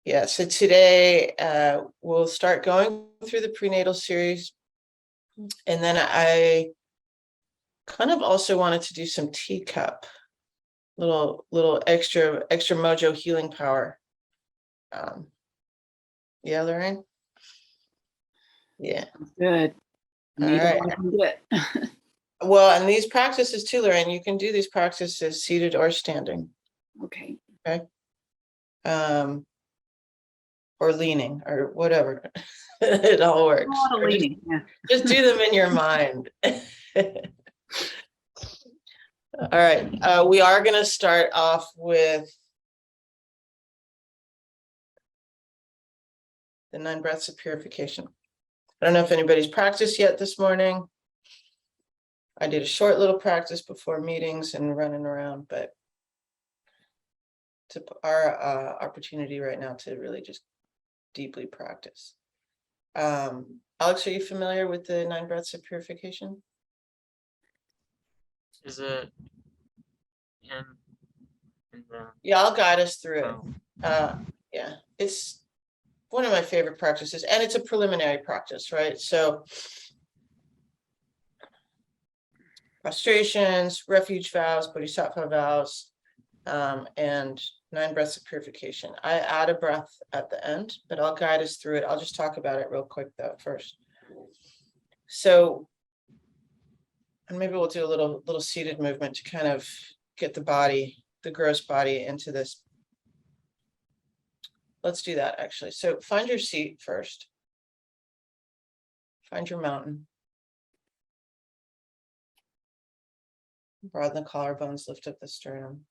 Yeah, so today we'll start going through the prenatal series. And then I kind of also wanted to do some teacup, little extra mojo healing power. Yeah, Lorraine? Yeah. Good. All right. Well, and these practices too, Lorraine, you can do these practices seated or standing. Okay. Okay. Or leaning or whatever. It all works. A lot of leaning. Just do them in your mind. All right. We are going to start off with the 9 breaths of purification. I don't know if anybody's practiced yet this morning. I did a short little practice before meetings and running around, but it's our opportunity right now to really just deeply practice. Alex, are you familiar with the 9 breaths of purification? Is it in the... Yeah, I'll guide us through it. Yeah, it's one of my favorite practices, and it's a preliminary practice, right? So prostrations, refuge vows, bodhisattva vows, and 9 breaths of purification. I add a breath at the end, but I'll guide us through it. I'll just talk about it real quick though first. So, and maybe we'll do a little seated movement to kind of get the body, the gross body, into this. Let's do that actually. So find your seat first. Find your mountain. Broaden the collarbones, lift up the sternum.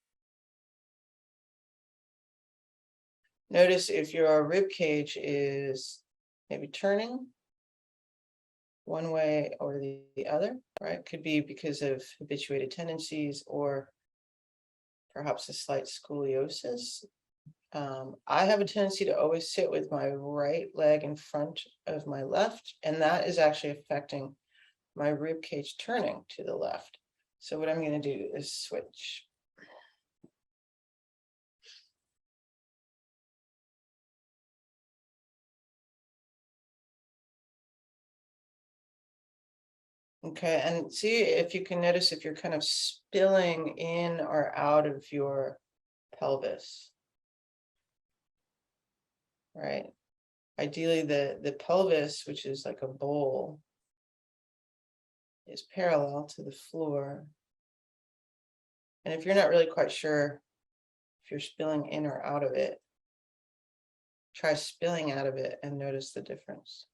Notice if your rib cage is maybe turning one way or the other, right? Could be because of habituated tendencies or perhaps a slight scoliosis. I have a tendency to always sit with my right leg in front of my left, and that is actually affecting my rib cage turning to the left. So what I'm going to do is switch. Okay, and see if you can notice if you're kind of spilling in or out of your pelvis. Right? Ideally, the pelvis, which is like a bowl, is parallel to the floor. And if you're not really quite sure if you're spilling in or out of it, try spilling out of it and notice the difference.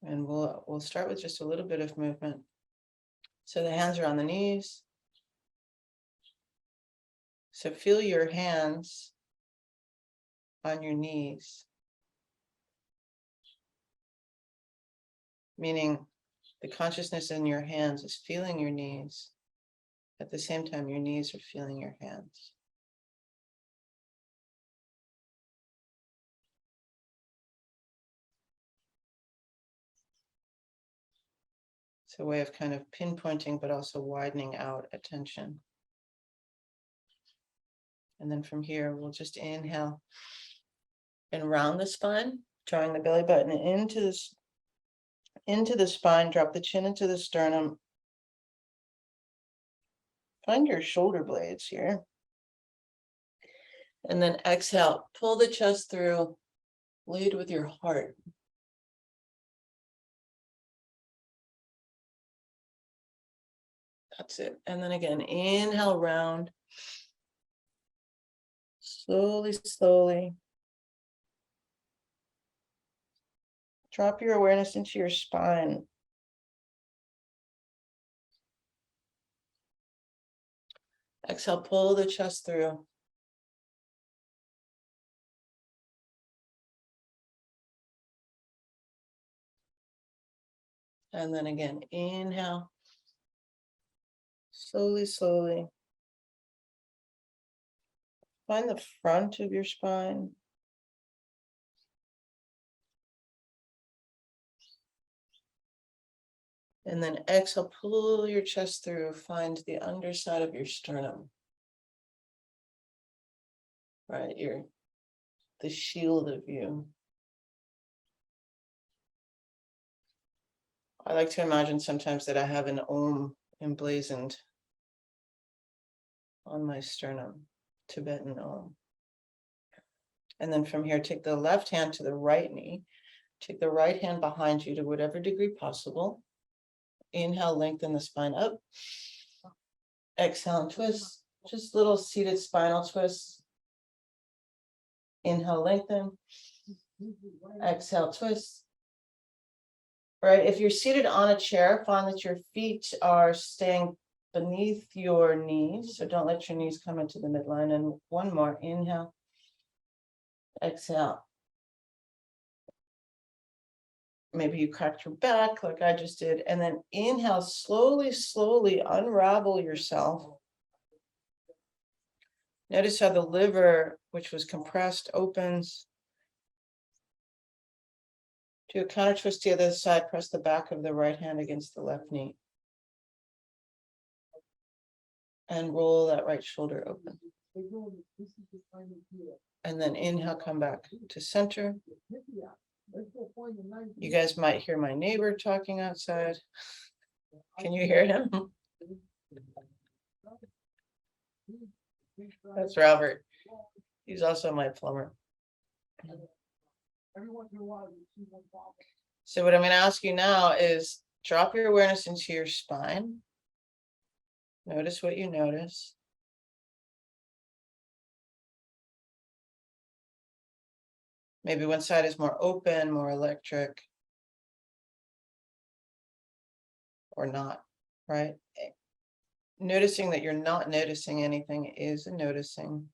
And we'll start with just a little bit of movement. So the hands are on the knees. So feel your hands on your knees, meaning the consciousness in your hands is feeling your knees. At the same time, your knees are feeling your hands. It's a way of kind of pinpointing, but also widening out attention. And then from here, we'll just inhale and round the spine, drawing the belly button into the spine, drop the chin into the sternum. Find your shoulder blades here. And then exhale, pull the chest through, lead with your heart. That's it. And then again, inhale, round. Slowly, slowly. Drop your awareness into your spine. Exhale, pull the chest through. And then again, inhale. Slowly, slowly. Find the front of your spine. And then exhale, pull your chest through, find the underside of your sternum. Right, the shield of you. I like to imagine sometimes that I have an Om emblazoned on my sternum, Tibetan Om. And then from here, take the left hand to the right knee. Take the right hand behind you to whatever degree possible. Inhale, lengthen the spine up. Exhale and twist. Just little seated spinal twists. Inhale, lengthen. Exhale, twist. Right, if you're seated on a chair, find that your feet are staying beneath your knees. So don't let your knees come into the midline. And one more, inhale. Exhale. Maybe you cracked your back like I just did. And then inhale, slowly, slowly unravel yourself. Notice how the liver, which was compressed, opens. Do a counter twist to the other side. Press the back of the right hand against the left knee. And roll that right shoulder open. And then inhale, come back to center. You guys might hear my neighbor talking outside. Can you hear him? That's Robert. He's also my plumber. So what I'm going to ask you now is drop your awareness into your spine. Notice what you notice. Maybe one side is more open, more electric, or not, right? Noticing that you're not noticing anything is a noticing.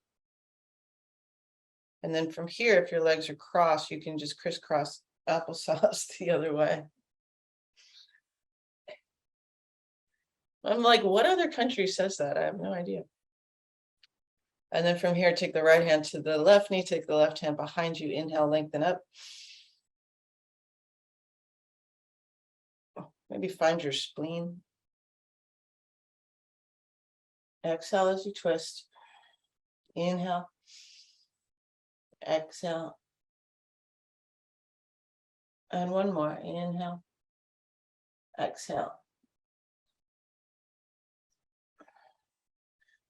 And then from here, if your legs are crossed, you can just crisscross applesauce the other way. I'm like, what other country says that? I have no idea. And then from here, take the right hand to the left knee, take the left hand behind you, inhale, lengthen up. Maybe find your spleen. Exhale as you twist. Inhale. Exhale. And one more. Inhale. Exhale.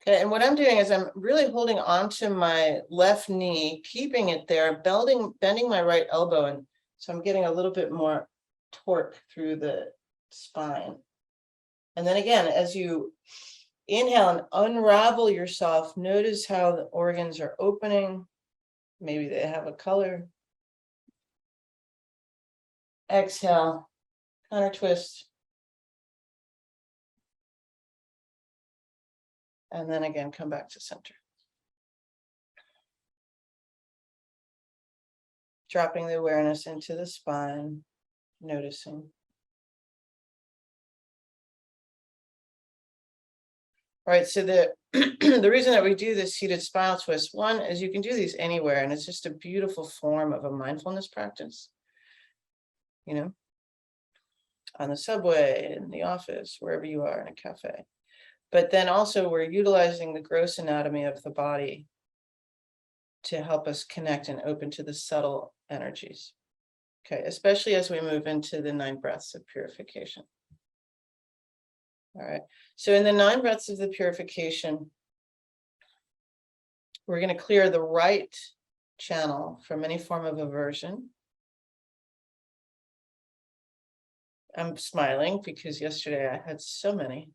Okay, and what I'm doing is I'm really holding onto my left knee, keeping it there, bending my right elbow. And so I'm getting a little bit more torque through the spine. And then again, as you inhale and unravel yourself, notice how the organs are opening. Maybe they have a color. Exhale, counter twist. And then again, come back to center. Dropping the awareness into the spine, noticing. All right, so the reason that we do this seated spinal twist, one is you can do these anywhere, and it's just a beautiful form of a mindfulness practice. You know, on the subway, in the office, wherever you are, in a cafe. But then also we're utilizing the gross anatomy of the body to help us connect and open to the subtle energies. Okay, especially as we move into the 9 breaths of purification. All right, so in the 9 breaths of the purification, we're going to clear the right channel from any form of aversion. I'm smiling because yesterday I had so many.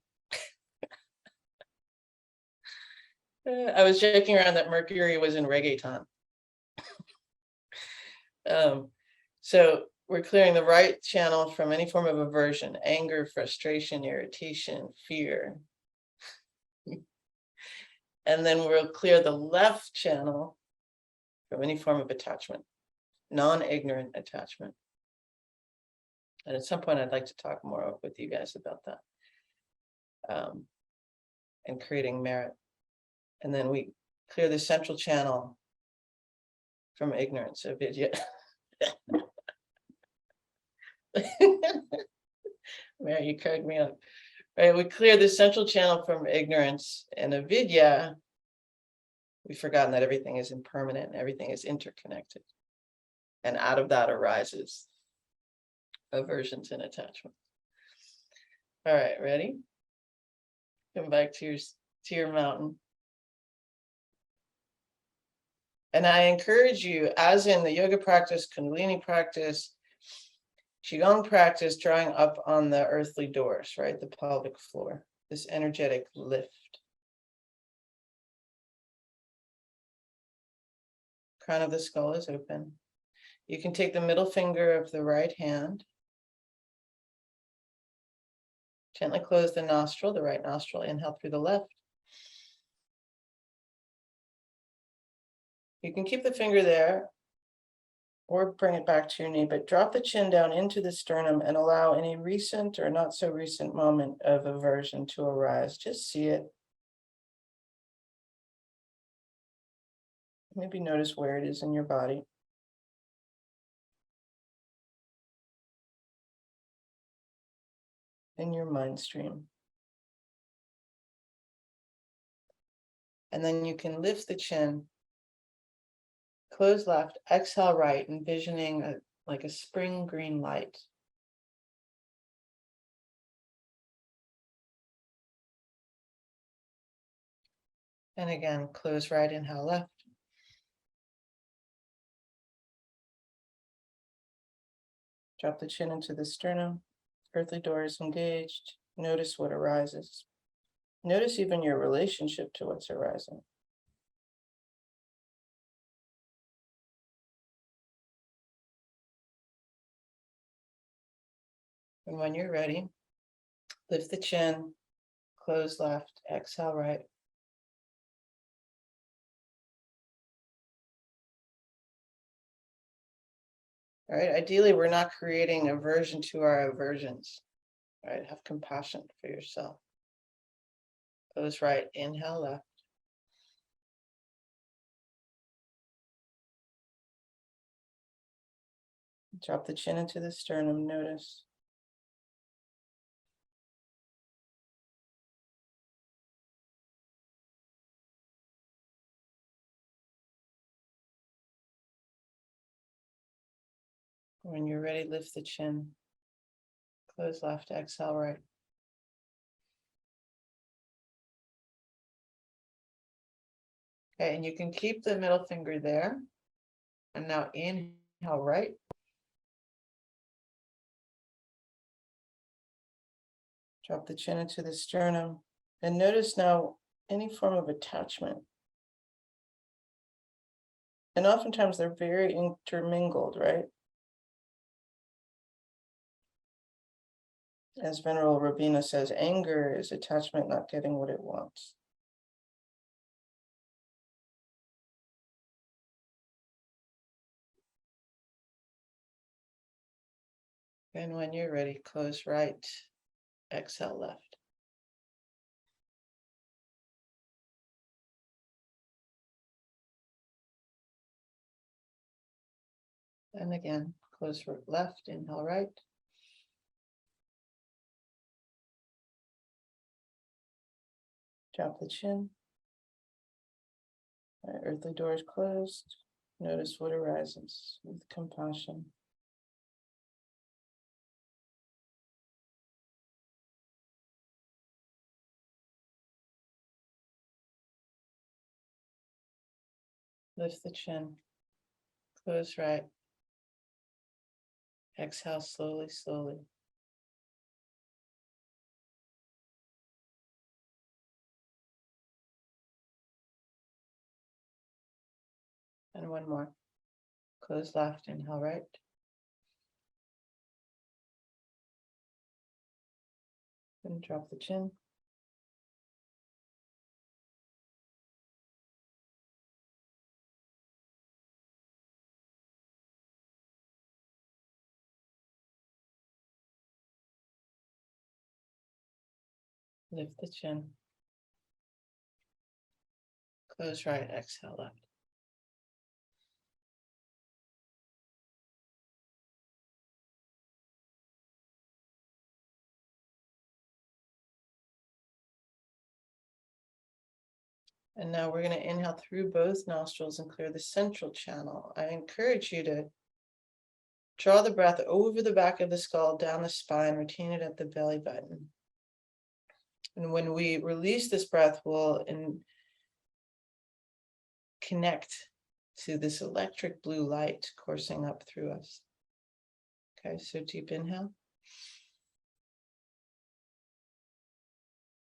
I was joking around that Mercury was in reggaeton. So we're clearing the right channel from any form of aversion, anger, frustration, irritation, fear. And then we'll clear the left channel from any form of attachment, non-ignorant attachment. And at some point, I'd like to talk more with you guys about that. And creating merit. And then we clear the central channel from ignorance of it. Mary, you cracked me up. Right, we clear the central channel from ignorance and avidya. We've forgotten that everything is impermanent and everything is interconnected. And out of that arises aversions and attachment. All right, ready? Come back to your mountain. And I encourage you, as in the yoga practice, Kundalini practice, Qigong practice, drawing up on the earthly doors, right? The pelvic floor, this energetic lift. Crown of the skull is open. You can take the middle finger of the right hand. Gently close the nostril, the right nostril, inhale through the left. You can keep the finger there or bring it back to your knee, but drop the chin down into the sternum and allow any recent or not so recent moment of aversion to arise. Just see it. Maybe notice where it is in your body. In your mind stream. And then you can lift the chin, close left, exhale right, envisioning like a spring green light. And again, close right, inhale left. Drop the chin into the sternum. Earthly door is engaged. Notice what arises. Notice even your relationship to what's arising. And when you're ready, lift the chin, close left, exhale right. All right, ideally, we're not creating aversion to our aversions. All right, have compassion for yourself. Close right, inhale left. Drop the chin into the sternum, notice. When you're ready, lift the chin. Close left, exhale right. Okay, and you can keep the middle finger there. And now inhale right. Drop the chin into the sternum. And notice now any form of attachment. And oftentimes they're very intermingled, right? As Venerable Rabina says, anger is attachment not getting what it wants. And when you're ready, close right, exhale left. And again, close left, inhale right. Drop the chin. Earthly door is closed. Notice what arises with compassion. Lift the chin. Close right. Exhale slowly, slowly. And one more. Close left, inhale right. And drop the chin. Lift the chin. Close right, exhale left. And now we're going to inhale through both nostrils and clear the central channel. I encourage you to draw the breath over the back of the skull, down the spine, retain it at the belly button. And when we release this breath, we'll connect to this electric blue light coursing up through us. Okay, so deep inhale.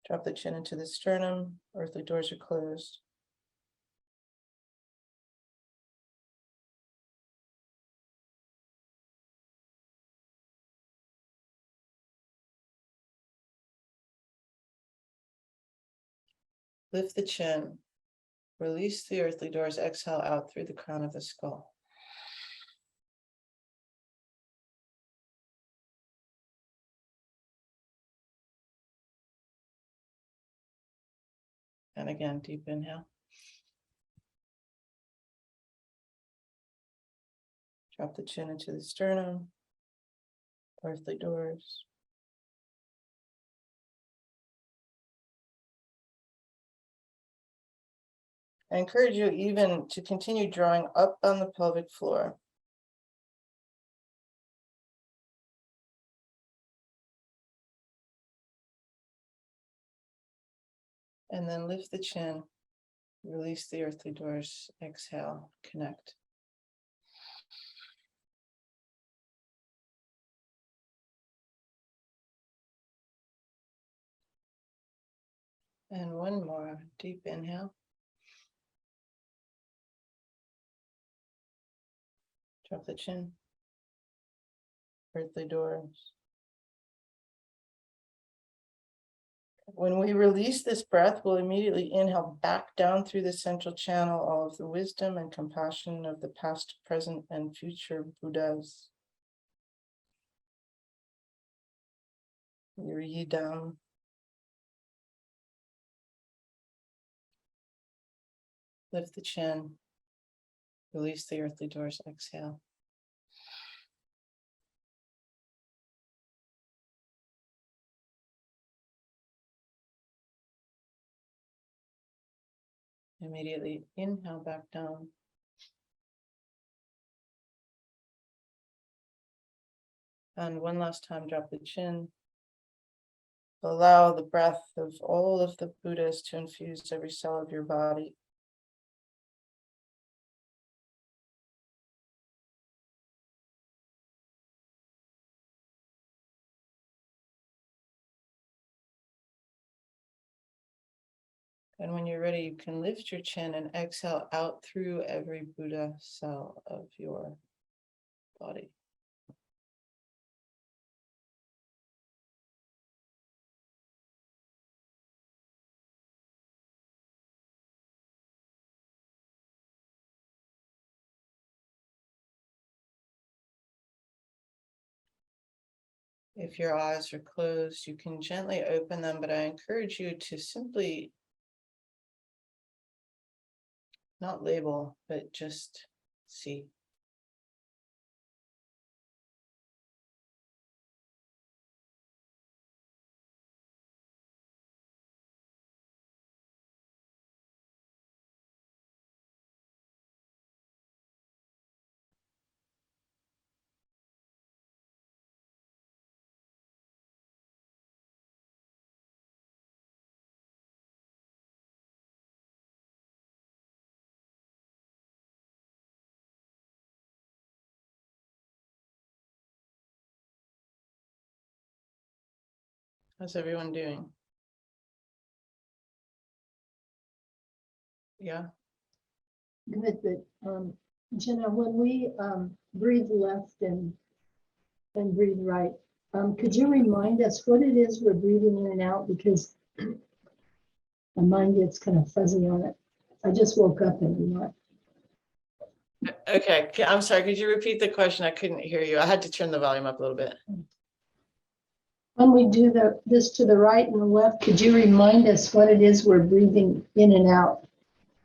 Drop the chin into the sternum. Earthly doors are closed. Lift the chin. Release the earthly doors. Exhale out through the crown of the skull. And again, deep inhale. Drop the chin into the sternum. Earthly doors. I encourage you even to continue drawing up on the pelvic floor. And then lift the chin, release the earthly doors, exhale, connect. And one more deep inhale. Drop the chin, earthly doors. When we release this breath, we'll immediately inhale back down through the central channel, all of the wisdom and compassion of the past, present, and future Buddhas. Your Yidam. Lift the chin, release the earthly doors, exhale. Immediately inhale back down. And one last time, drop the chin. Allow the breath of all of the Buddhas to infuse every cell of your body. And when you're ready, you can lift your chin and exhale out through every Buddha cell of your body. If your eyes are closed, you can gently open them, but I encourage you to simply not label, but just see. How's everyone doing? Yeah. Good, but Gina, when we breathe left and breathe right, could you remind us what it is we're breathing in and out? Because my mind gets kind of fuzzy on it. I just woke up and I'm not. Okay, I'm sorry, could you repeat the question? I couldn't hear you. I had to turn the volume up a little bit. When we do this to the right and the left, could you remind us what it is we're breathing in and out?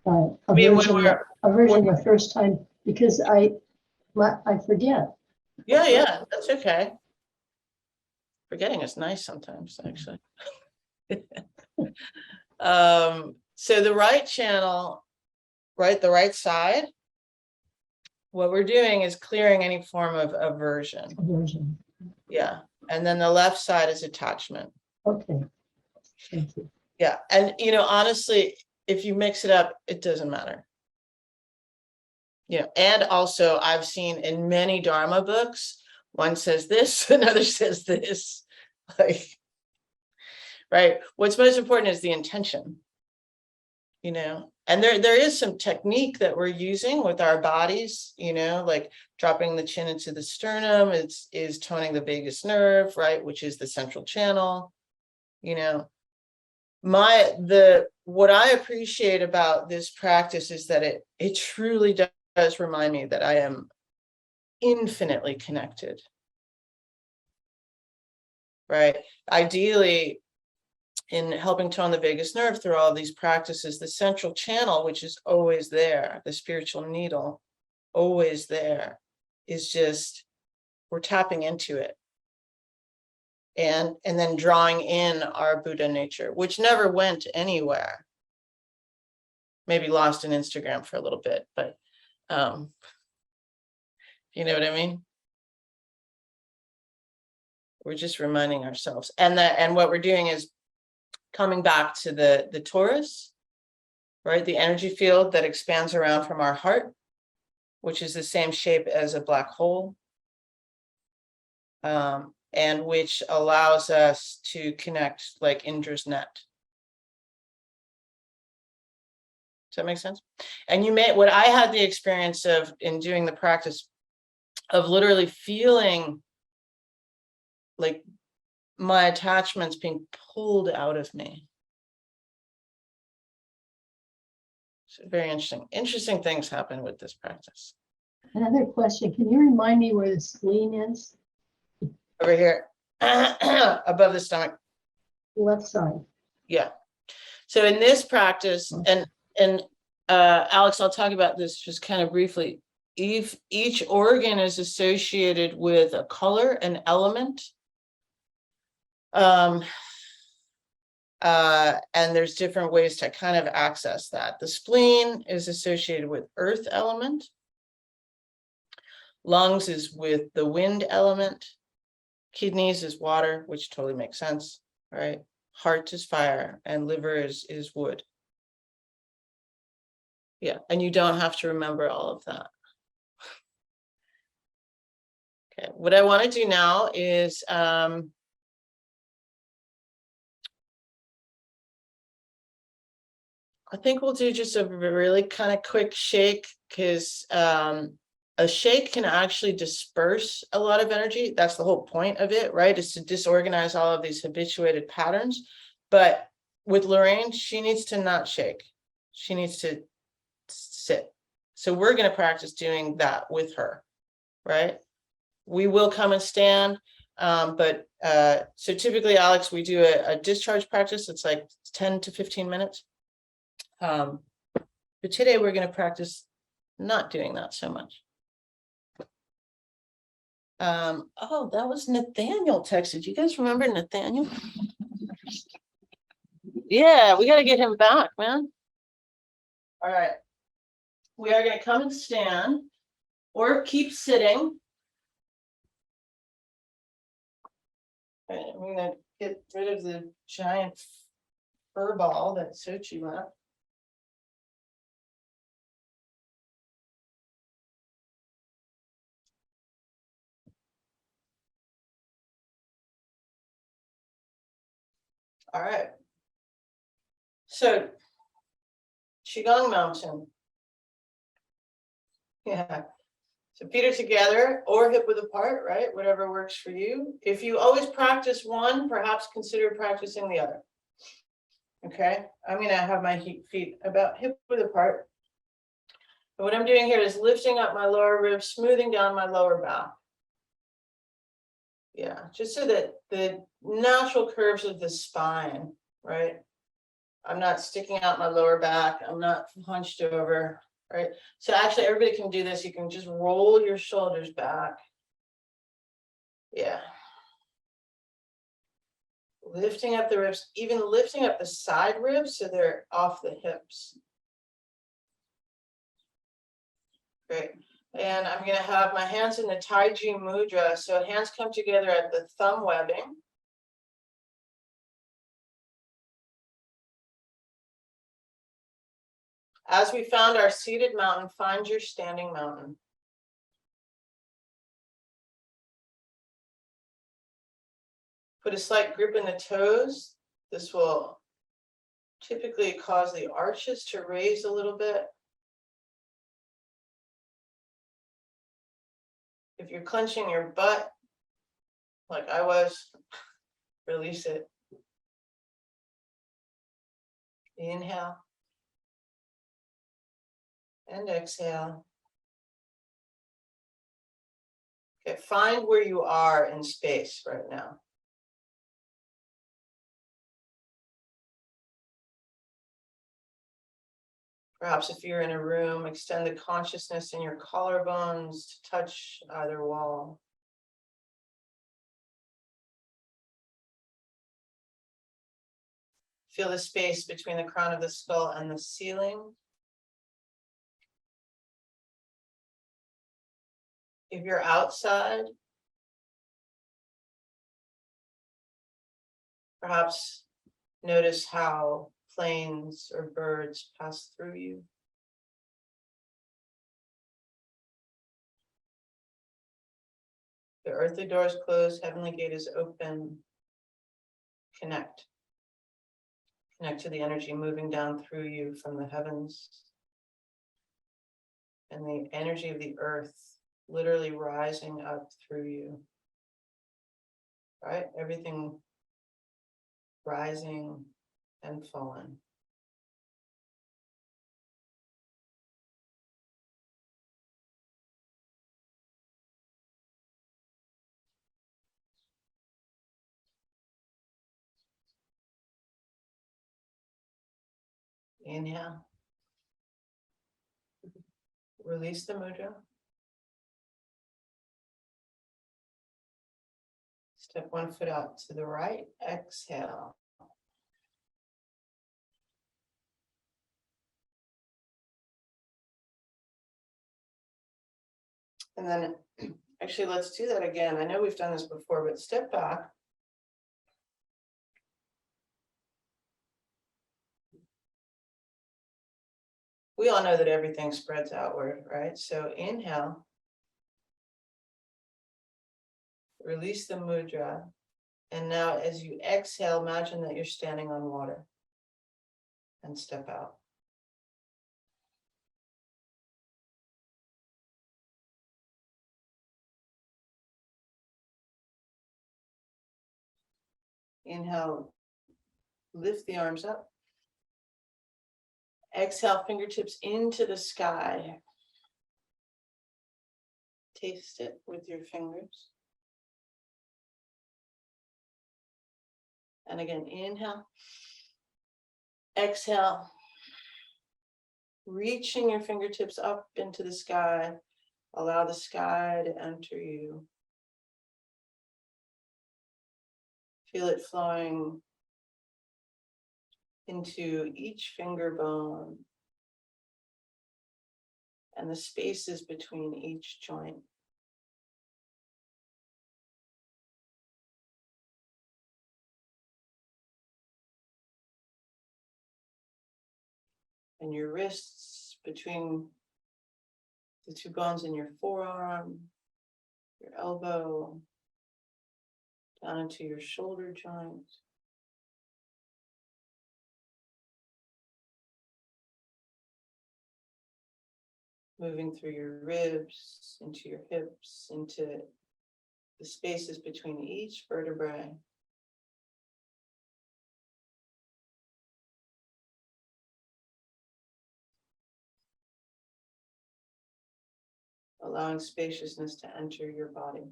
A version the first time, because I forget. Yeah, that's okay. Forgetting is nice sometimes, actually. So the right channel, right, the right side, what we're doing is clearing any form of aversion. Aversion. Yeah. And then the left side is attachment. Okay. Thank you. Yeah. And, you know, honestly, if you mix it up, it doesn't matter. You know, and also I've seen in many Dharma books, one says this, another says this. Like, right. What's most important is the intention. You know, and there is some technique that we're using with our bodies, you know, like dropping the chin into the sternum is toning the vagus nerve, right, which is the central channel. You know, what I appreciate about this practice is that it truly does remind me that I am infinitely connected. Right. Ideally, in helping tone the vagus nerve through all these practices, the central channel, which is always there, the spiritual needle, always there, is just, we're tapping into it. And then drawing in our Buddha nature, which never went anywhere. Maybe lost in Instagram for a little bit, but you know what I mean? We're just reminding ourselves. And what we're doing is coming back to the torus, right? The energy field that expands around from our heart, which is the same shape as a black hole, and which allows us to connect like Indra's net. Does that make sense? And what I had the experience of in doing the practice of literally feeling like my attachments being pulled out of me. So very interesting things happen with this practice. Another question, can you remind me where the spleen is? Over here, above the stomach. Left side. Yeah. So in this practice, and Alex, I'll talk about this just kind of briefly. Each organ is associated with a color, an element. And there's different ways to kind of access that. The spleen is associated with earth element. Lungs is with the wind element. Kidneys is water, which totally makes sense, right? Heart is fire, and liver is wood. Yeah, and you don't have to remember all of that. Okay, what I want to do now is I think we'll do just a really kind of quick shake, because a shake can actually disperse a lot of energy. That's the whole point of it, right? Is to disorganize all of these habituated patterns. But with Lorraine, she needs to not shake. She needs to sit. So we're going to practice doing that with her, right? We will come and stand. So typically, Alex, we do a discharge practice. It's like 10 to 15 minutes. But today we're going to practice not doing that so much. Oh, that was Nathaniel texted. You guys remember Nathaniel? Yeah, we got to get him back, man. All right. We are going to come and stand or keep sitting. All right, I'm going to get rid of the giant fur ball that Sochi left. All right. So, Qigong Mountain. Yeah. So feet are together or hip width apart, right? Whatever works for you. If you always practice one, perhaps consider practicing the other. Okay. I'm going to have my feet about hip width apart. And what I'm doing here is lifting up my lower ribs, smoothing down my lower back. Yeah, just so that the natural curves of the spine, right? I'm not sticking out my lower back. I'm not hunched over, right? So actually, everybody can do this. You can just roll your shoulders back. Yeah. Lifting up the ribs, even lifting up the side ribs so they're off the hips. Great. And I'm going to have my hands in the Taiji Mudra. So hands come together at the thumb webbing. As we found our seated mountain, find your standing mountain. Put a slight grip in the toes. This will typically cause the arches to raise a little bit. If you're clenching your butt, like I was, release it. Inhale. And exhale. Okay, find where you are in space right now. Perhaps if you're in a room, extend the consciousness in your collarbones to touch either wall. Feel the space between the crown of the skull and the ceiling. If you're outside, perhaps notice how planes or birds pass through you. The earthly door is closed, heavenly gate is open. Connect. Connect to the energy moving down through you from the heavens. And the energy of the earth literally rising up through you. Right? Everything rising and falling. Inhale. Release the mudra. Step one foot out to the right. Exhale. And then actually, let's do that again. I know we've done this before, but step back. We all know that everything spreads outward, right? So inhale. Release the mudra. And now as you exhale, imagine that you're standing on water. And step out. Inhale, lift the arms up. Exhale, fingertips into the sky. Taste it with your fingers. And again, inhale. Exhale. Reaching your fingertips up into the sky. Allow the sky to enter you. Feel it flowing into each finger bone and the spaces between each joint. And your wrists between the two bones in your forearm, your elbow, down into your shoulder joint. Moving through your ribs, into your hips, into the spaces between each vertebrae. Allowing spaciousness to enter your body.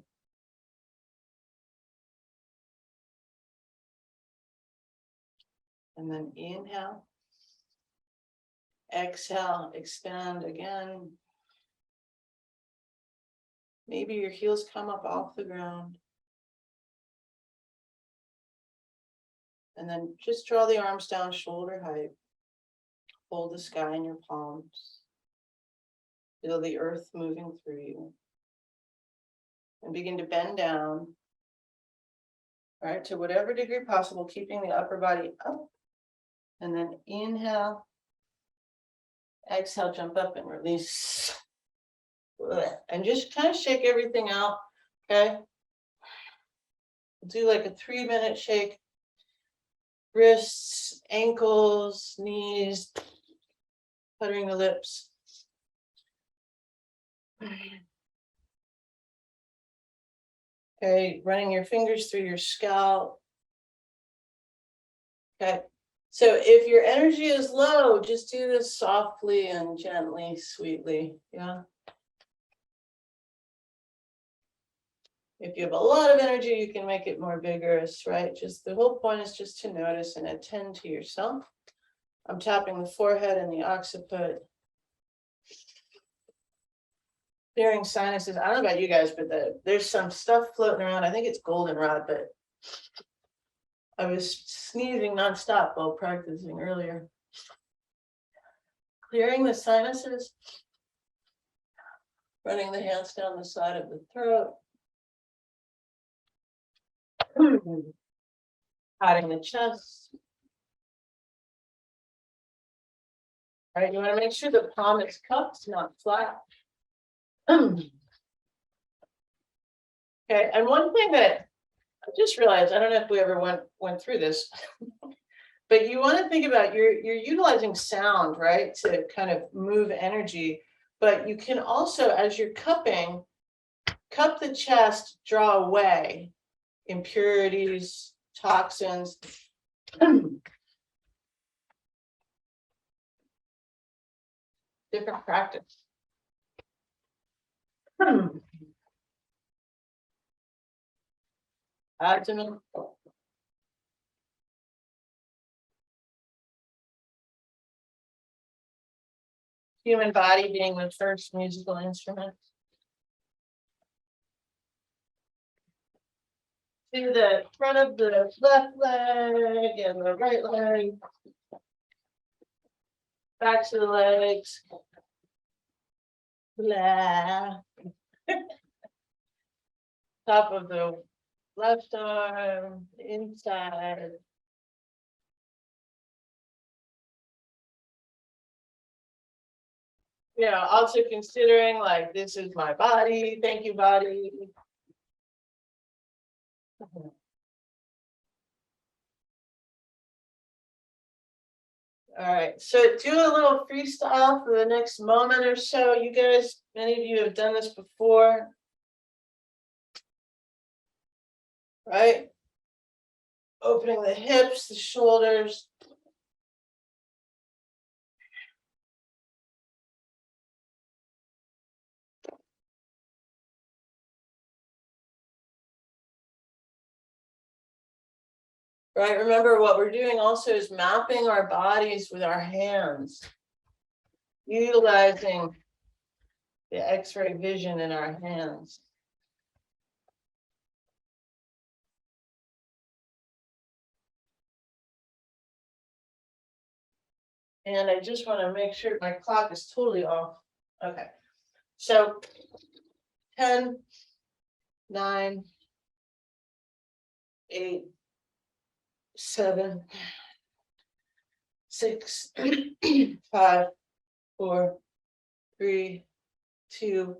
And then inhale. Exhale, expand again. Maybe your heels come up off the ground. And then just draw the arms down shoulder height. Hold the sky in your palms. Feel the earth moving through you. And begin to bend down. All right, to whatever degree possible, keeping the upper body up. And then inhale. Exhale, jump up and release. And just kind of shake everything out, okay? Do like a 3-minute shake. Wrists, ankles, knees, puttering the lips. Okay, running your fingers through your scalp. Okay, so if your energy is low, just do this softly and gently, sweetly, yeah? If you have a lot of energy, you can make it more vigorous, right? Just the whole point is just to notice and attend to yourself. I'm tapping the forehead and the occiput. Clearing sinuses. I don't know about you guys, but there's some stuff floating around. I think it's goldenrod, but I was sneezing nonstop while practicing earlier. Clearing the sinuses. Running the hands down the side of the throat. Patting the chest. All right, you want to make sure the palm is cupped, not flat. Okay, and one thing that I just realized, I don't know if we ever went through this, but you want to think about you're utilizing sound, right, to kind of move energy, but you can also, as you're cupping, cup the chest, draw away impurities, toxins. Different practice. Abdomen. Human body being the first musical instrument. To the front of the left leg and the right leg. Back to the legs. Blah. Top of the left arm, inside. Yeah, also considering like this is my body. Thank you, body. All right, so do a little freestyle for the next moment or so. You guys, many of you have done this before, right? Opening the hips, the shoulders. Right, remember what we're doing also is mapping our bodies with our hands, utilizing the X-ray vision in our hands. And I just want to make sure my clock is totally off. Okay, so 10, 9, 8, 7, 6, 5, 4, 3, 2,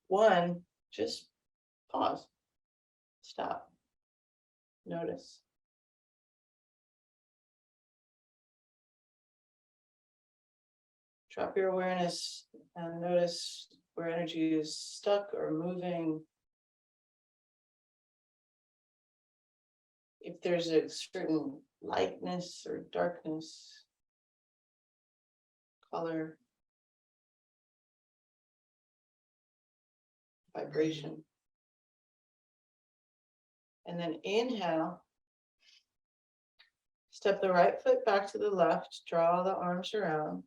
1. Just pause. Stop. Notice. Drop your awareness and notice where energy is stuck or moving. If there's a certain lightness or darkness, color, vibration. And then inhale. Step the right foot back to the left, draw the arms around.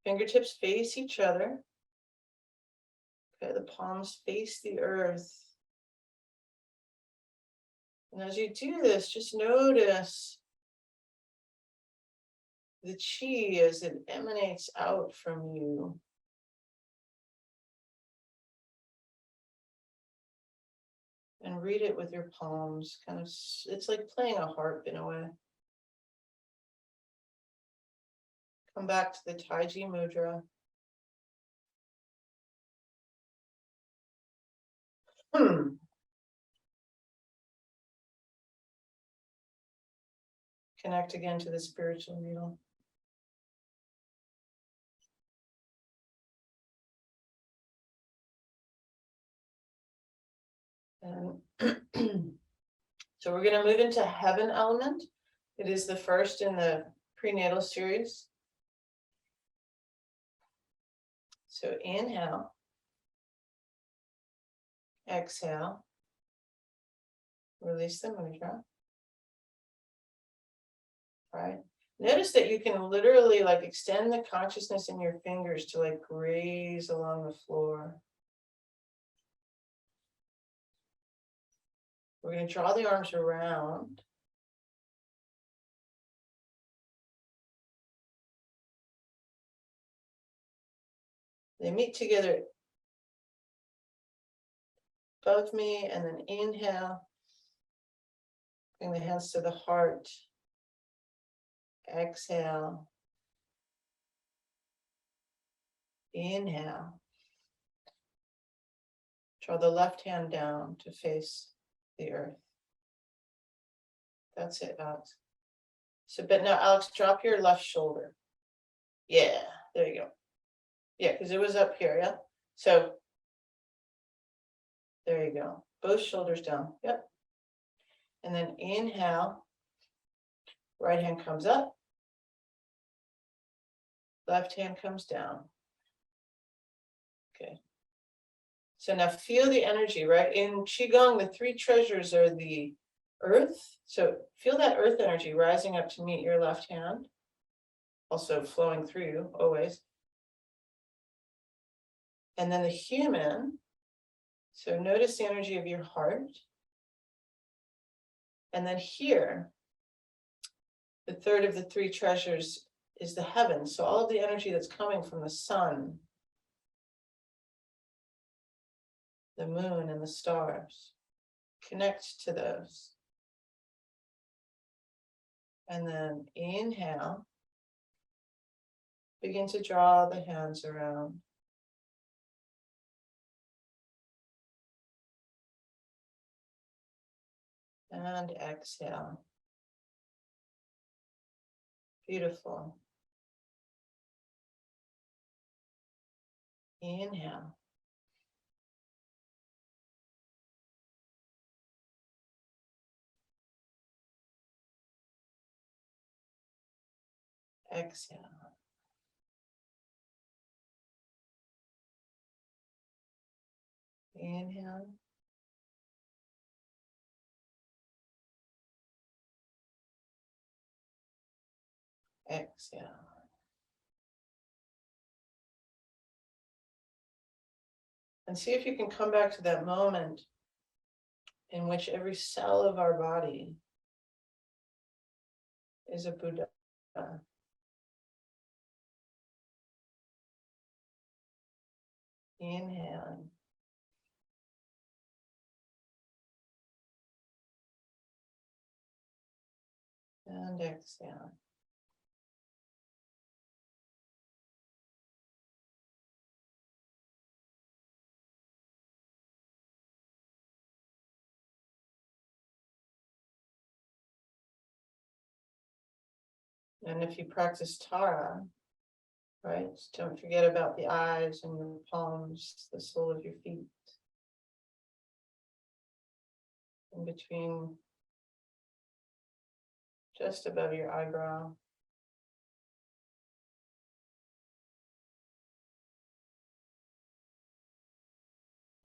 Fingertips face each other. Okay, the palms face the earth. And as you do this, just notice the chi as it emanates out from you. And read it with your palms. Kind of, it's like playing a harp in a way. Come back to the Taiji Mudra. Connect again to the spiritual needle. And so we're going to move into heaven element. It is the first in the prenatal series. So inhale, exhale, release the mudra. Right. Notice that you can literally like extend the consciousness in your fingers to like graze along the floor. We're going to draw the arms around. They meet together above me, and then inhale. Bring the hands to the heart. Exhale. Inhale. Draw the left hand down to face the earth. That's it, Alex. So, but now, Alex, drop your left shoulder. Yeah, there you go. Yeah, because it was up here, yeah? So, there you go. Both shoulders down. Yep. And then inhale. Right hand comes up. Left hand comes down. Okay. So now feel the energy, right? In Qigong, the three treasures are the earth. So feel that earth energy rising up to meet your left hand. Also flowing through you, always. And then the human. So notice the energy of your heart. And then here, the third of the three treasures is the heavens. So all of the energy that's coming from the sun, the moon, and the stars. Connect to those. And then inhale. Begin to draw the hands around. And exhale. Beautiful. Inhale. Exhale. Inhale. Exhale. And see if you can come back to that moment in which every cell of our body is a Buddha. Inhaling. And exhaling. And if you practice Tara, right, don't forget about the eyes and your palms, the sole of your feet. In between, just above your eyebrow.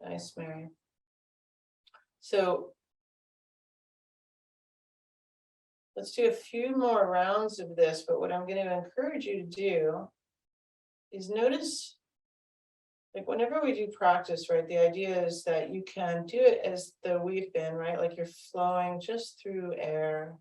Nice, Mary. So let's do a few more rounds of this, but what I'm going to encourage you to do is notice like whenever we do practice, right, the idea is that you can do it as though we've been, right? Like you're flowing just through air.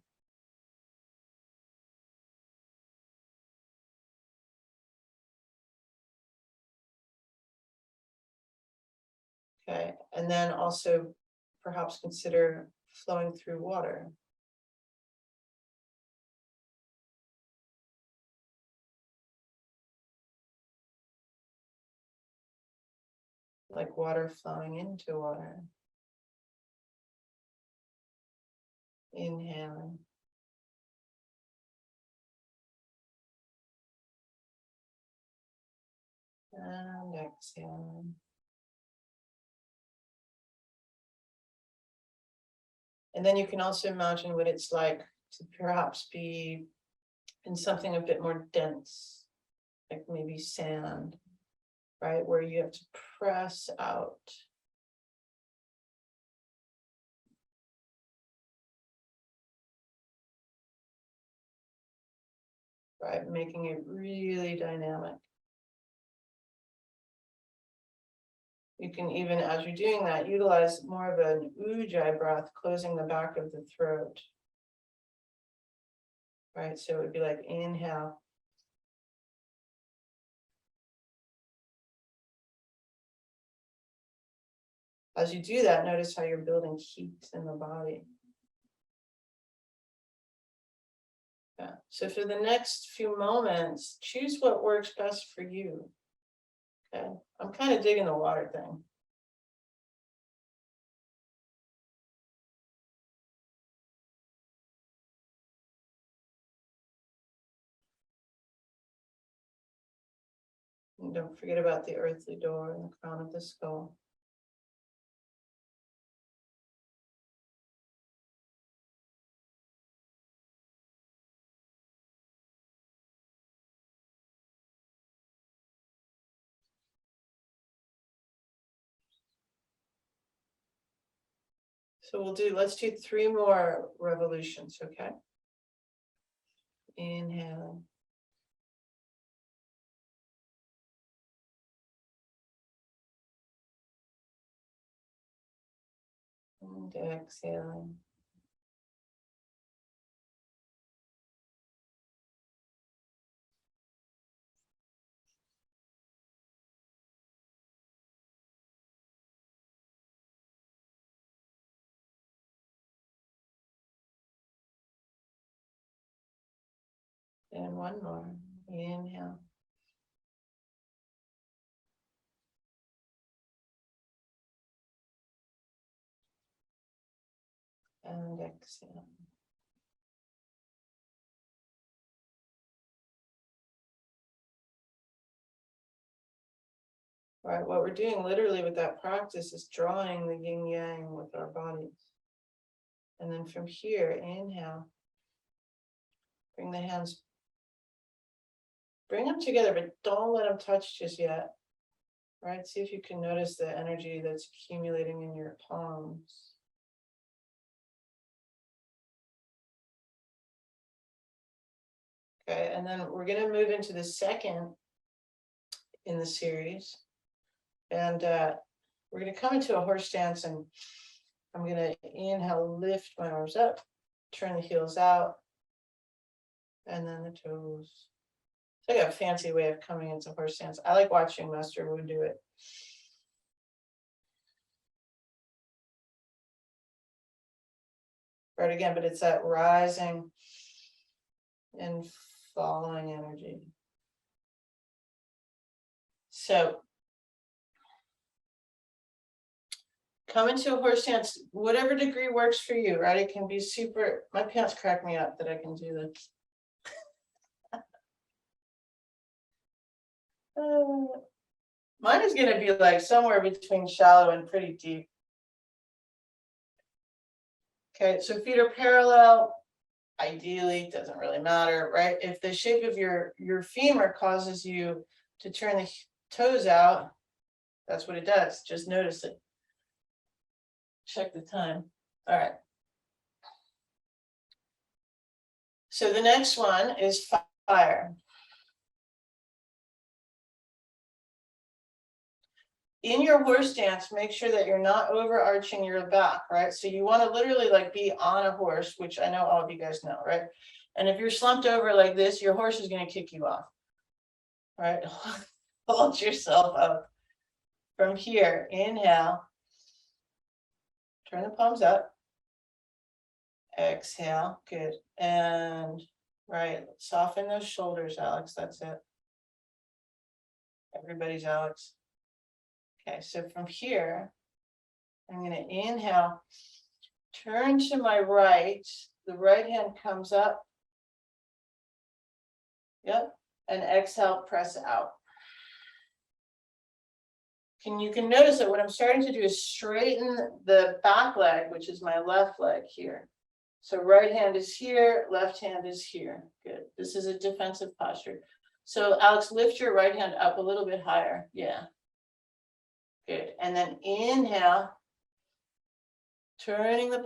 Okay, and then also perhaps consider flowing through water. Like water flowing into water. Inhaling. And exhaling. And then you can also imagine what it's like to perhaps be in something a bit more dense, like maybe sand, right? Where you have to press out. Right, making it really dynamic. You can even, as you're doing that, utilize more of an ujjayi breath, closing the back of the throat. Right, so it would be like inhale. As you do that, notice how you're building heat in the body. Yeah. So for the next few moments, choose what works best for you. Okay. I'm kind of digging the water thing. And don't forget about the earthly door and the crown of the skull. So let's do 3 more revolutions, okay? Inhale. And exhaling. And 1 more. Inhale. And exhale. Right, what we're doing literally with that practice is drawing the yin yang with our bodies. And then from here, inhale. Bring the hands, bring them together, but don't let them touch just yet. Right, see if you can notice the energy that's accumulating in your palms. Okay, and then we're going to move into the second in the series. And we're going to come into a horse stance, and I'm going to inhale, lift my arms up, turn the heels out, and then the toes. It's like a fancy way of coming into horse stance. I like watching Master Wu do it. Right, again, but it's that rising and falling energy. So come into a horse stance, whatever degree works for you, right? It can be super, my pants crack me up that I can do this. Mine is going to be like somewhere between shallow and pretty deep. Okay, so feet are parallel. Ideally, doesn't really matter, right? If the shape of your femur causes you to turn the toes out, that's what it does. Just notice it. Check the time. All right. So the next one is fire. in your horse stance, make sure that you're not overarching your back, right? So you want to literally like be on a horse, which I know all of you guys know, right? And if you're slumped over like this, your horse is going to kick you off. All right, hold yourself up. From here, inhale, turn the palms up, exhale, good. And right, soften those shoulders, Alex, that's it. Everybody's Alex. Okay, so from here, I'm going to inhale, turn to my right, the right hand comes up. Yep, and exhale, press out. You can notice that what I'm starting to do is straighten the back leg, which is my left leg here. So right hand is here, left hand is here. Good. This is a defensive posture. So Alex, lift your right hand up a little bit higher. Yeah. Good. And then inhale, turning the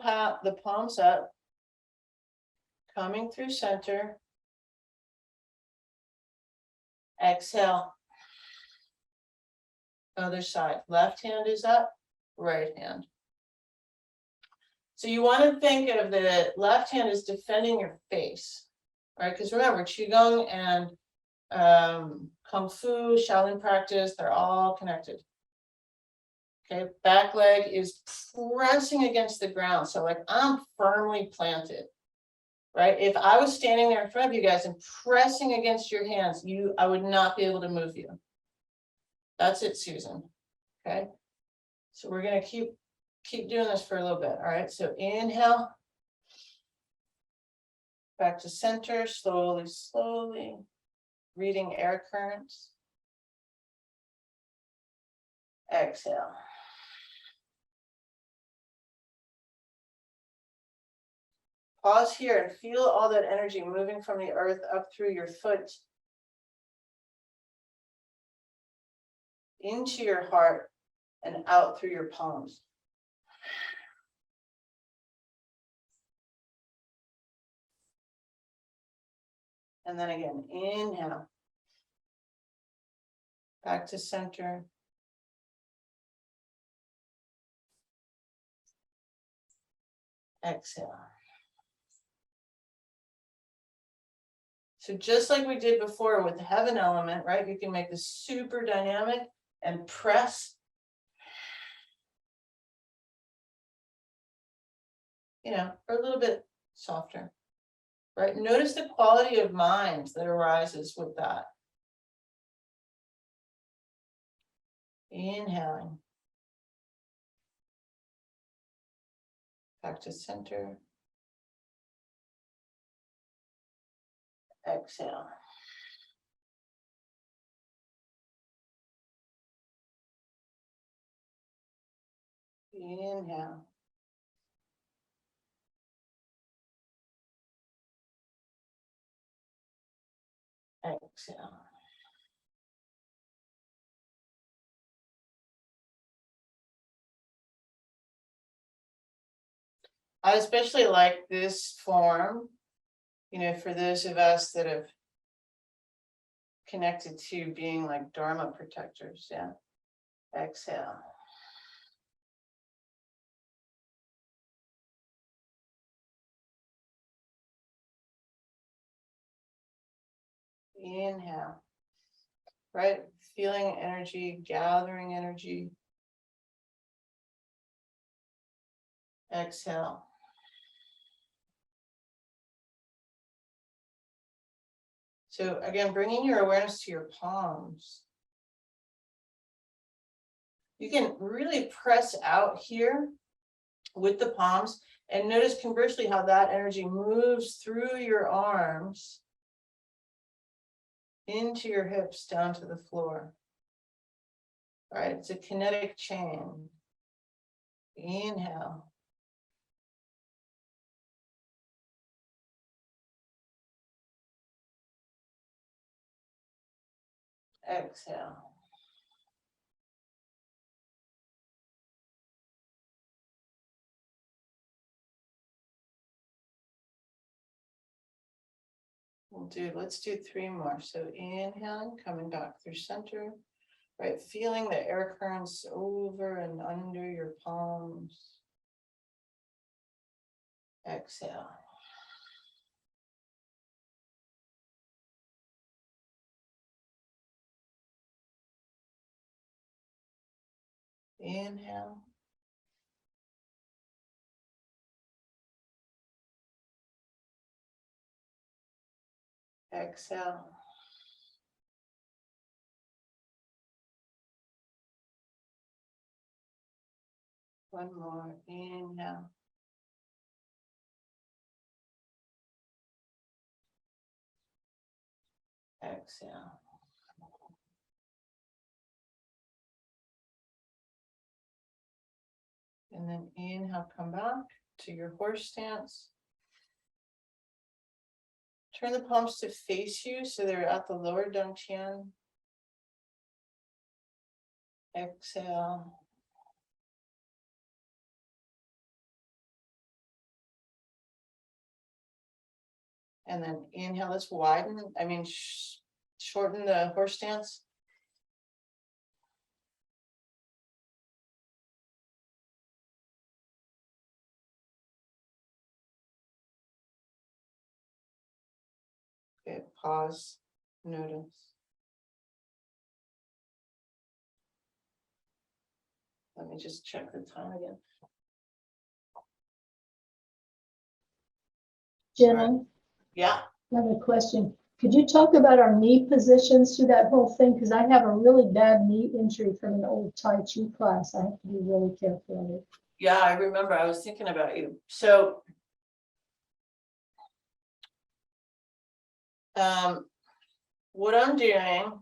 palms up, coming through center. Exhale. Other side. Left hand is up, right hand. So you want to think of the left hand as defending your face, right? Because remember, Qigong and Kung Fu, Shaolin practice, they're all connected. Okay, back leg is pressing against the ground. So like I'm firmly planted, right? If I was standing there in front of you guys and pressing against your hands, I would not be able to move you. That's it, Susan. Okay, so we're gonna keep doing this for a little bit. All right, so inhale, back to center, slowly, slowly, reading air currents. Exhale. Pause here and feel all that energy moving from the earth up through your foot into your heart and out through your palms. And then again, inhale. Back to center. Exhale. So just like we did before with the heaven element, right? You can make this super dynamic and press. For a little bit softer, right? Notice the quality of mind that arises with that. Inhaling. Back to center. Exhale. Inhale. Exhale. I especially like this form, for those of us that have connected to being like Dharma protectors. Yeah. Exhale. Inhale. Right? Feeling energy, gathering energy. Exhale. So again, bringing your awareness to your palms. You can really press out here with the palms and notice conversely how that energy moves through your arms into your hips down to the floor. All right, it's a kinetic chain. Inhale. Exhale. Let's do 3 more. So inhaling, coming back through center. Right, feeling the air currents over and under your palms. Exhale. Inhale. Exhale. One more. Inhale. Exhale. And then inhale, come back to your horse stance. Turn the palms to face you so they're at the lower dantian. Exhale. And then inhale, let's widen, shorten the horse stance. Okay, pause, notice. Let me just check the time again. Jenna, Yeah, I have a question. Could you talk about our knee positions through that whole thing? Because I have a really bad knee injury from an old Tai Chi class. I have to be really careful of it. yeah, I remember. I was thinking about you. So, what I'm doing,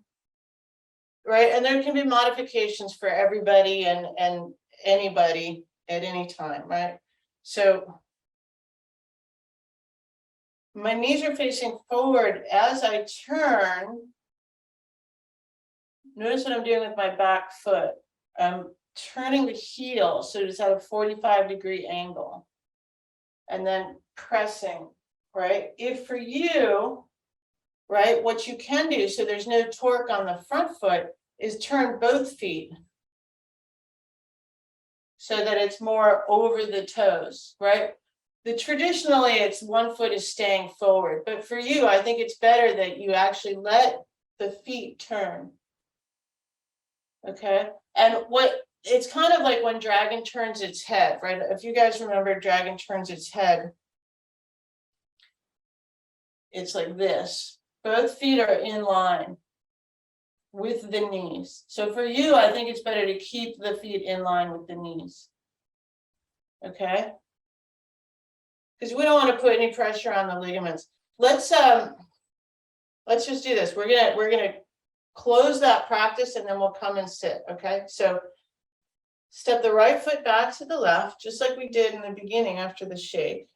right, and there can be modifications for everybody and anybody at any time, right? So my knees are facing forward as I turn. Notice what I'm doing with my back foot. I'm turning the heel so it's at a 45-degree angle. And then pressing, right? If for you, right, what you can do so there's no torque on the front foot is turn both feet so that it's more over the toes, right? Traditionally, it's one foot is staying forward, but for you, I think it's better that you actually let the feet turn. Okay, and it's kind of like when dragon turns its head, right? If you guys remember, dragon turns its head. It's like this. Both feet are in line with the knees. So for you, I think it's better to keep the feet in line with the knees. Okay? Because we don't want to put any pressure on the ligaments. Let's just do this. We're gonna close that practice and then we'll come and sit. Okay? So step the right foot back to the left, just like we did in the beginning after the shake.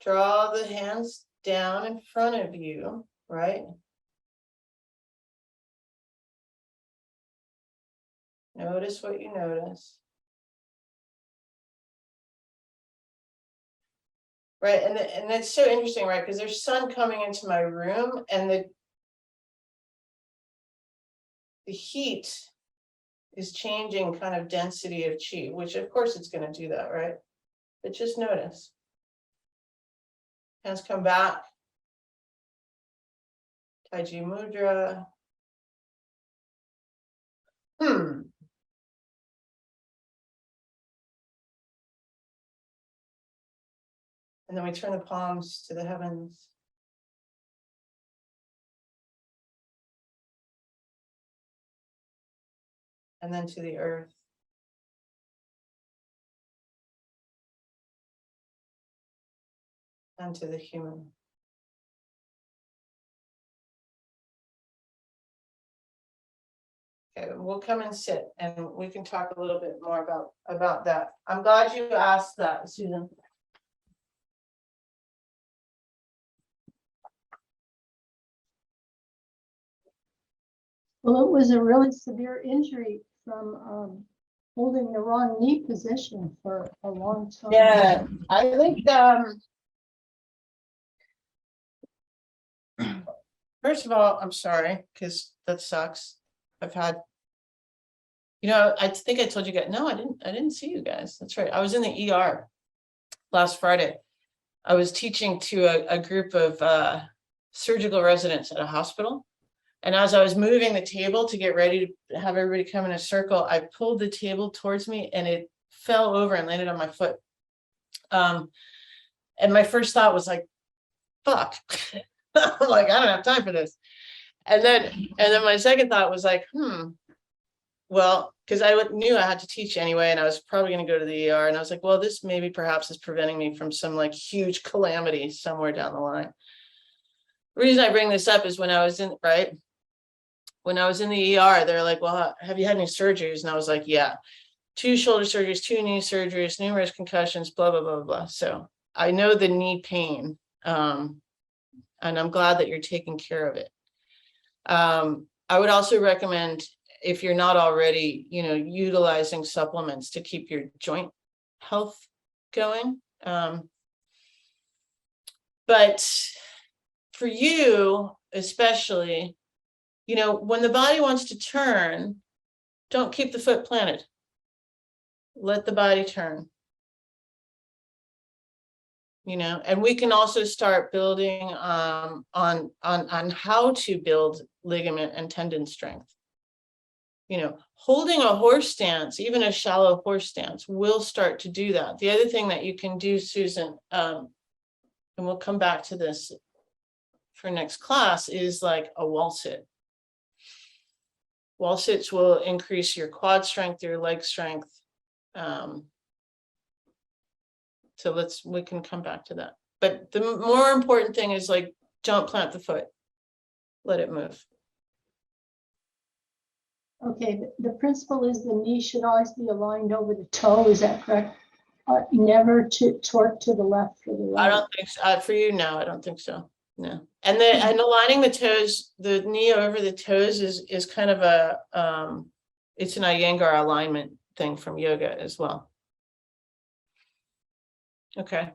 Draw the hands down in front of you, right? Notice what you notice. Right, and it's so interesting, right? Because there's sun coming into my room and the heat is changing kind of density of chi, which of course it's going to do that, right? But just notice. Hands come back. Taiji Mudra. And then we turn the palms to the heavens. And then to the earth. And to the human. Okay, we'll come and sit and we can talk a little bit more about that. I'm glad you asked that, Susan. Well, it was a really severe injury from holding the wrong knee position for a long time. Yeah, I think first of all, I'm sorry, because that sucks. I've had, you know, I think I told you guys, no, I didn't see you guys. That's right. I was in the ER last Friday. I was teaching to a group of surgical residents at a hospital. And as I was moving the table to get ready to have everybody come in a circle, I pulled the table towards me and it fell over and landed on my foot. And my first thought was like, fuck. I'm like, I don't have time for this. And then my second thought was like, well, because I knew I had to teach anyway, and I was probably going to go to the ER. And I was like, well, this maybe perhaps is preventing me from some like huge calamity somewhere down the line. The reason I bring this up is when I was in the ER, they're like, well, have you had any surgeries? And I was like, yeah, 2 shoulder surgeries, 2 knee surgeries, numerous concussions, blah, blah, blah, blah. So I know the knee pain. And I'm glad that you're taking care of it. I would also recommend, if you're not already, you know, utilizing supplements to keep your joint health going. But for you, especially, you know, when the body wants to turn, don't keep the foot planted. Let the body turn. You know, and we can also start building on how to build ligament and tendon strength. You know, holding a horse stance, even a shallow horse stance, will start to do that. The other thing that you can do, Susan, and we'll come back to this for next class, is like a wall sit. Wall sits will increase your quad strength, your leg strength. So we can come back to that. But the more important thing is like, don't plant the foot. Let it move. Okay, the principle is the knee should always be aligned over the toe. Is that correct? Never to torque to the left or the right. I don't think so. For you, no, I don't think so. No. And aligning the toes, the knee over the toes is kind of a it's an Iyengar alignment thing from yoga as well. Okay.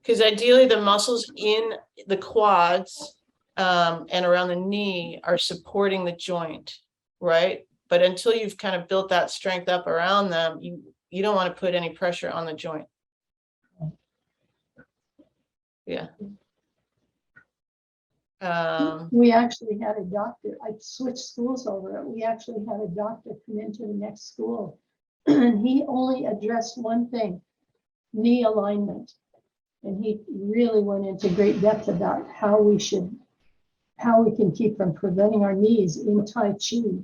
Because ideally the muscles in the quads and around the knee are supporting the joint, right? But until you've kind of built that strength up around them, you don't want to put any pressure on the joint. Yeah. We actually had a doctor. I switched schools over. We actually had a doctor come into the next school, and he only addressed one thing: knee alignment. And he really went into great depth about how we can keep from preventing our knees in Tai Chi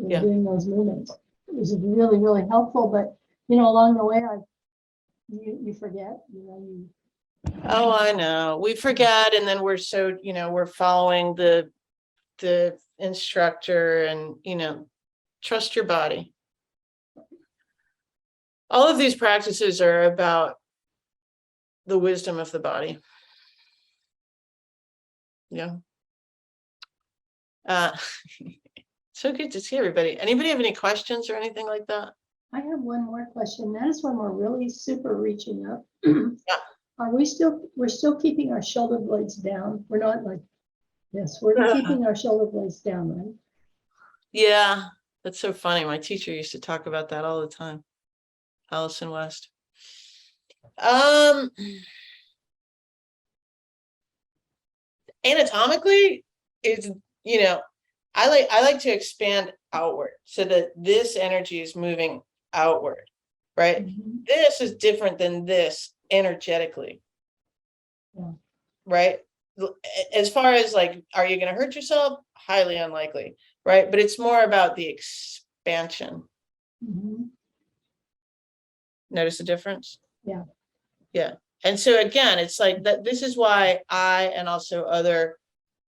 doing those movements. It was really, really helpful. But you know, along the way, you forget. You know, Oh, I know. We forget, and then we're so, you know, we're following the instructor, and, you know, trust your body. All of these practices are about the wisdom of the body. Yeah. So good to see everybody. Anybody have any questions or anything like that? I have one more question. That is when we're really super reaching up. Yeah. We're still keeping our shoulder blades down. We're not like this. We're keeping our shoulder blades down, right? Yeah, that's so funny. My teacher used to talk about that all the time. Allison West. Anatomically, it's, you know, I like to expand outward so that this energy is moving outward, right? This is different than this energetically. Yeah. Right? As far as like, are you going to hurt yourself? Highly unlikely, right? But it's more about the expansion. Notice the difference? Yeah. Yeah. And so again, it's like that. This is why I, and also other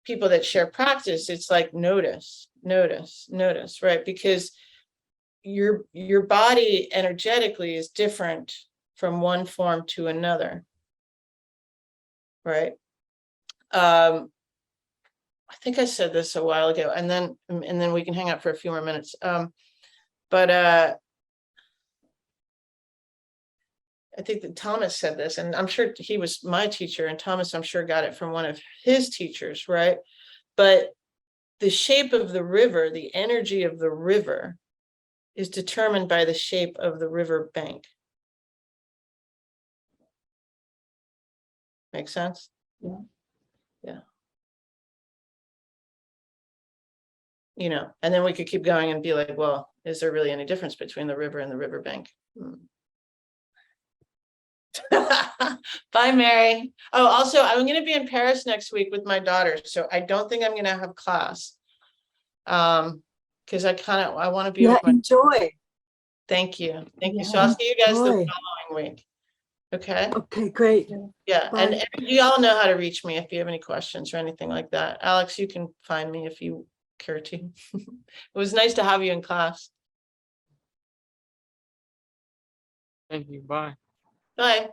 people that share practice, it's like notice, right? Because your body energetically is different from one form to another, right? I think I said this a while ago, and then we can hang out for a few more minutes. But I think that Thomas said this, and I'm sure he was my teacher, and Thomas, I'm sure, got it from one of his teachers, right? But the shape of the river, the energy of the river is determined by the shape of the river bank. Make sense? Yeah. Yeah. You know, and then we could keep going and be like, well, is there really any difference between the river and the riverbank? Bye, Mary. Oh, also, I'm going to be in Paris next week with my daughter, so I don't think I'm going to have class. Because I want to be with my. Enjoy. Thank you. Thank you. So Yeah. I'll see you guys the Enjoy. following week. Okay. Okay, great. Yeah. Bye. And you all know how to reach me if you have any questions or anything like that. Alex, you can find me if you care to. It was nice to have you in class. Thank you. Bye. Bye.